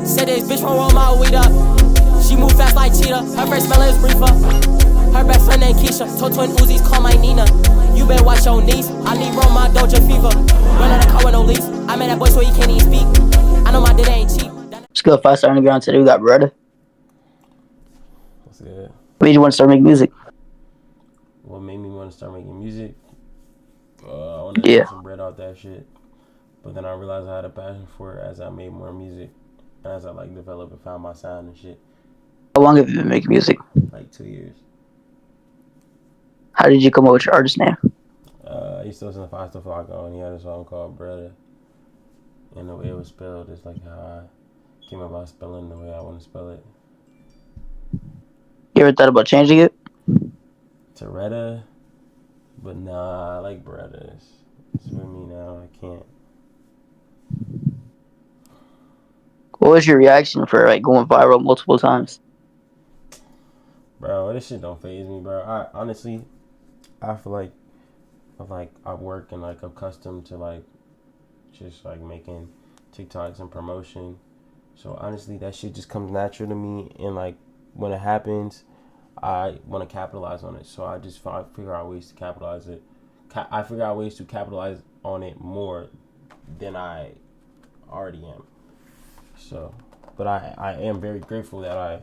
Said this bitch won't roll my weed up. She move fast like cheetah. Her first smell is briefer. Her best friend named Keisha. Told twin Uzis, call my Nina. You better watch your knees. I need roll my Doja fever. Run out of car with no lease. I made that boy so he can't even speak. I know my dick ain't cheap. Let's go 5-star underground today. We got Barretta. What's good? What made you want to start making music? What made me want to start making music? I wanted to make some bread off that shit. But then I realized I had a passion for it as I made more music. And as I developed and found my sound and shit. How long have you been making music? Like 2 years. How did you come up with your artist name? I used to listen to Foster Flocko and he had a song called Barretta. And the way it was spelled is like how I came about spelling the way I want to spell it. You ever thought about changing it? Barretta, but nah, I like Barretta. It's with me now. I can't. What was your reaction for going viral multiple times? Bro, this shit don't faze me, bro. I honestly, I feel like I work and accustomed to just making TikToks and promotion. So honestly, that shit just comes natural to me, and when it happens, I want to capitalize on it. So I just figure out ways to capitalize it. I figure out ways to capitalize on it more than I already am. So, but I am very grateful that I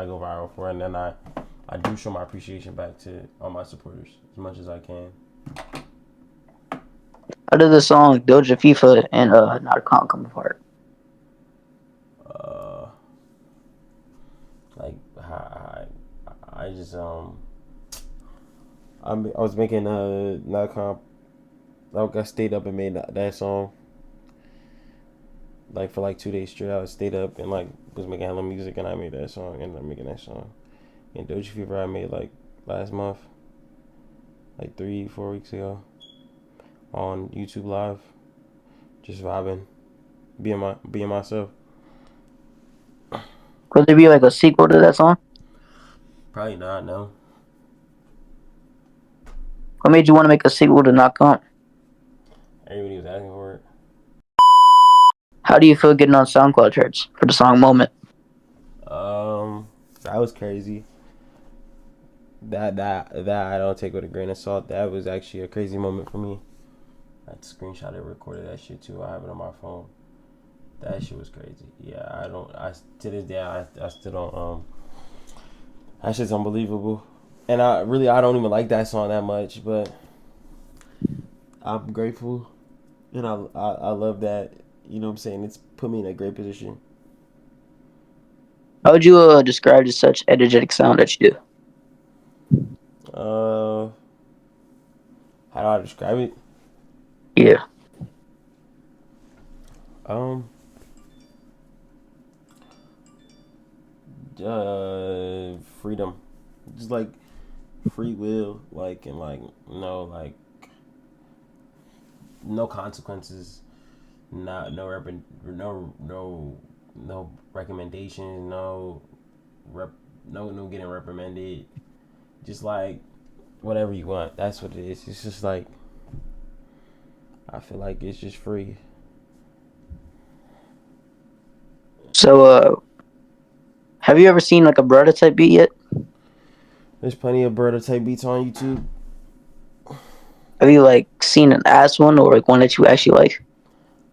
go viral for it, and then I do show my appreciation back to all my supporters as much as I can. How did the song Doja FIFA and Narcon come apart? I just I was making Narcon. I stayed up and made that song. For 2 days straight, I stayed up and was making hella music, and I made that song. Ended up making that song. And Doja Fever I made last month, 3-4 weeks ago, on YouTube Live, just vibing, being myself. Could there be a sequel to that song? Probably not. No. What made you want to make a sequel to Narcon? Everybody was asking for it. How do you feel getting on SoundCloud charts for the song Moment? That was crazy. That I don't take with a grain of salt. That was actually a crazy moment for me. I had to screenshot it, recorded that shit too. I have it on my phone. That shit was crazy. Yeah, to this day I still don't that shit's unbelievable. And I don't even like that song that much, but I'm grateful and I love that, you know what I'm saying? It's put me in a great position. How would you describe the such energetic sound that you do? How do I describe it? Yeah. Freedom, just free will, and no consequences, no recommendations, no getting reprimanded, just whatever you want. That's what it is. It's just I feel like it's just free. So, have you ever seen a Barretta type beat yet? There's plenty of Barretta type beats on YouTube. Have you seen an ass one or one that you actually like?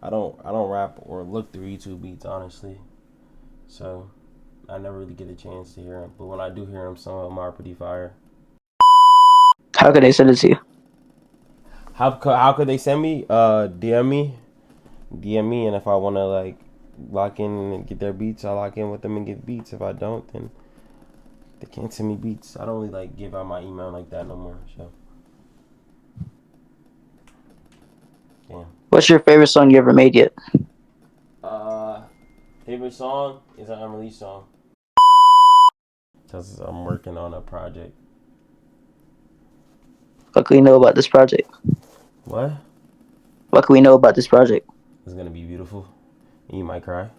I don't rap or look through YouTube beats, honestly. So I never really get a chance to hear them. But when I do hear them, some of them are pretty fire. How could they send it to you? How could they send me? DM me, and if I want to lock in and get their beats, I lock in with them and get beats. If I don't, then they can't send me beats. I don't really give out my email like that no more. So, damn. What's your favorite song you ever made yet? Favorite song is an unreleased song. Because I'm working on a project. What can we know about this project? What? What can we know about this project? It's gonna be beautiful. You might cry.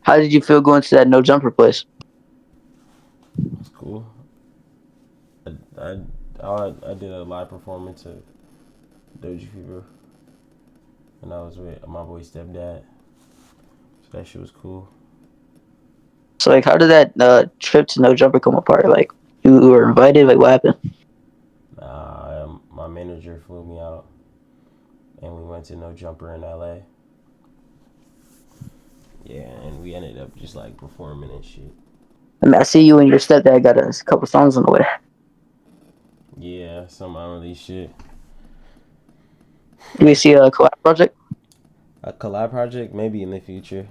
How did you feel going to that no jumper place? It's cool. I did a live performance of Doja Fever, and I was with my boy stepdad. That shit was cool. So like, how did that trip to No Jumper come apart? Like, you were invited. Like, what happened? My manager flew me out, and we went to No Jumper in LA. Yeah, and we ended up just like performing and shit. I mean, I see you and your stepdad got a couple songs on the way. Yeah, some unreleased shit. Do we see a collab project? A collab project, maybe in the future.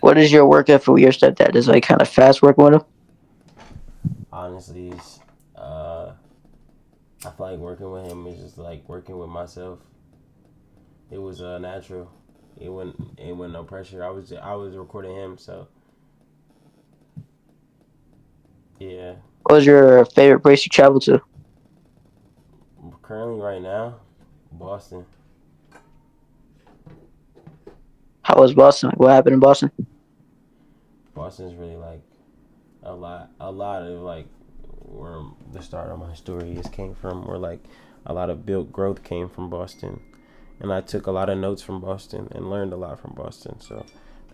What is your work ethic with your stepdad? Is it like kind of fast working with him? Honestly, I feel like working with him is just like working with myself. It was natural. It wasn't no pressure. I was recording him, so yeah. What was your favorite place you traveled to? Currently, right now, Boston. How was Boston? Like, what happened in Boston? Boston's really like a lot of like where the start of my story is came from. Where like a lot of built growth came from Boston, and I took a lot of notes from Boston and learned a lot from Boston. So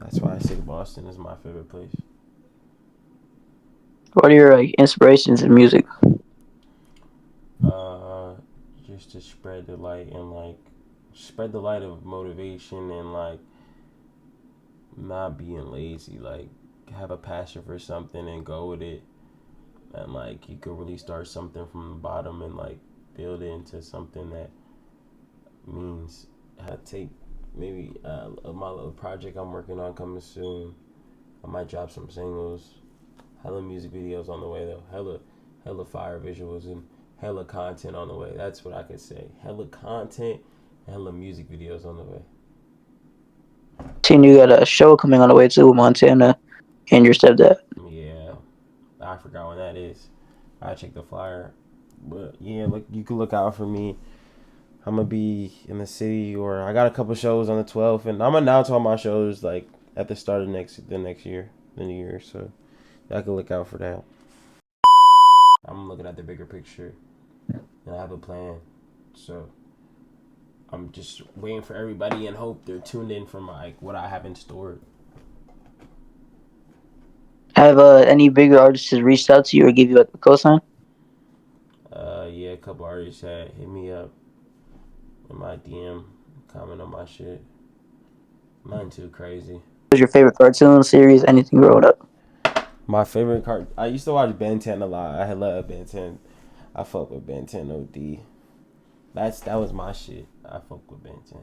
that's why I say Boston is my favorite place. What are your like inspirations in music? Uh, just to spread the light and like spread the light of motivation and like not being lazy. Like have a passion for something and go with it, and like you could really start something from the bottom and like build it into something that means take maybe my little project I'm working on coming soon. I might drop some singles, hella music videos on the way though, hella fire visuals and hella content on the way. That's what I could say. Hella content, hella music videos on the way. Seeing you got a show coming on the way too with Montana and your stepdad. Yeah, I forgot when that is. I check the flyer, but yeah, look, you can look out for me. I'm gonna be in the city, or I got a couple shows on the 12th, and I'm gonna announce all my shows like at the start of the next year, the new year. So y'all can look out for that. I'm looking at the bigger picture, and I have a plan. So I'm just waiting for everybody and hope they're tuned in for my like what I have in store. Have any bigger artists reached out to you or give you like a cosign? Yeah, a couple artists had hit me up in my DM, comment on my shit. Nothing too crazy. What was your favorite cartoon series? Anything growing up? My favorite card. I used to watch Ben 10 a lot. I had loved Ben 10. I fuck with Ben 10 OD. That was my shit. I fuck with Ben 10.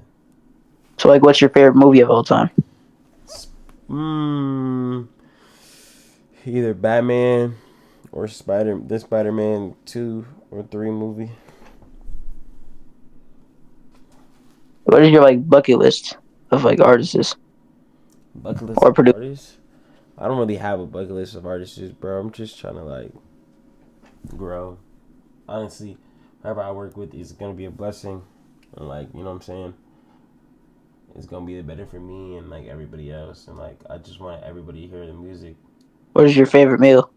So like, what's your favorite movie of all time? Either Batman or Spider-Man 2 or 3 movie. What is your like bucket list of like artists Bucket list or of producers? artists? I don't really have a bucket list of artists, bro. I'm just trying to like grow. Honestly, whoever I work with is gonna be a blessing, and like you know what I'm saying. It's gonna be better for me and like everybody else, and like I just want everybody to hear the music. What is your favorite meal?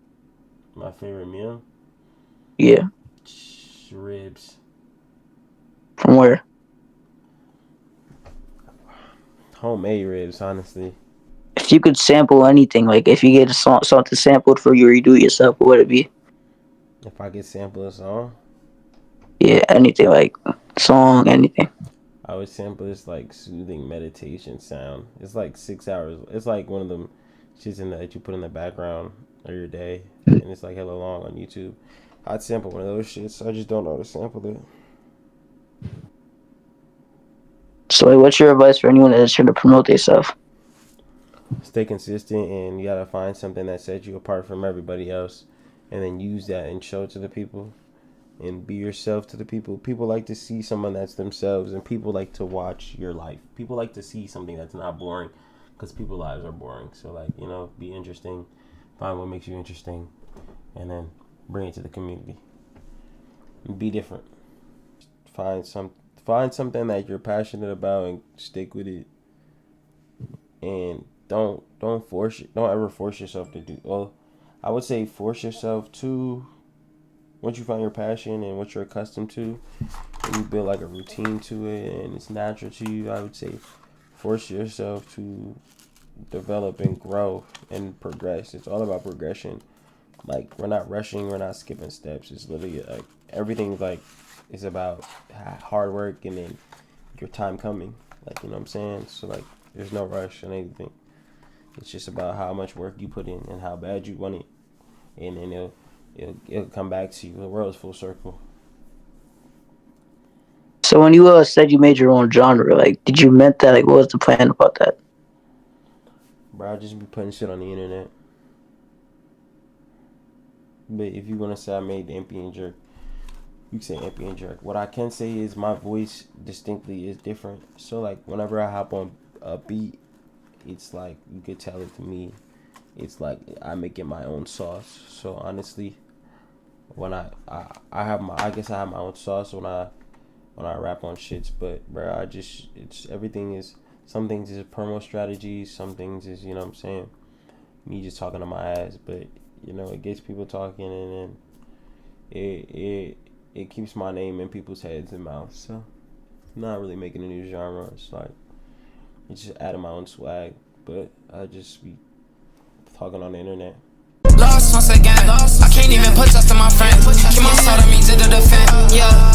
My favorite meal? Yeah. Ribs. From where? Homemade ribs, honestly. If you could sample anything, like if you get a something sampled for you or you do it yourself, what would it be? If I could sample a song, Yeah, anything like song, anything. I would sample this like soothing meditation sound. It's like 6 hours. It's like one of them shits that you put in the background of your day, and it's like hella long on YouTube. I'd sample one of those shits. I just don't know how to sample it. So like, what's your advice for anyone that's trying to promote themselves? Stay consistent, and you gotta find something that sets you apart from everybody else, and then use that and show it to the people, and be yourself to the people. People like to see someone that's themselves, and people like to watch your life. People like to see something that's not boring, because people's lives are boring. So like be interesting, find what makes you interesting, and then bring it to the community. Be different. Find something that you're passionate about and stick with it. And don't force it. Don't ever force yourself to do. Well, I would say force yourself to. Once you find your passion and what you're accustomed to, and you build like a routine to it, and it's natural to you. I would say force yourself to develop and grow and progress. It's all about progression. Like, we're not rushing, we're not skipping steps. It's literally like everything like is about hard work and then your time coming. Like, you know what I'm saying? So like, there's no rush on anything. It's just about how much work you put in and how bad you want it, and then it'll come back to you. The world's full circle. So when you said you made your own genre, like, did you meant that? Like, what was the plan about that? Bro, I just be putting shit on the internet. But if you want to say I made the MP and Jerk, you can say MP and Jerk. What I can say is my voice distinctly is different. So like, whenever I hop on a beat, it's like, you could tell it to me. It's like I make it my own sauce. So honestly, when I have my, I guess I have my own sauce when I rap on shits. But bro, it's everything is, some things is promo strategies, some things is, you know what I'm saying, me just talking to my ass. But you know, it gets people talking, and then it keeps my name in people's heads and mouths. So I'm not really making a new genre. It's like, it's just adding my own swag. But I just be talking on the internet. Lost once again. I can't even put trust in my friends. Keep my soul to me to the defense. Yeah.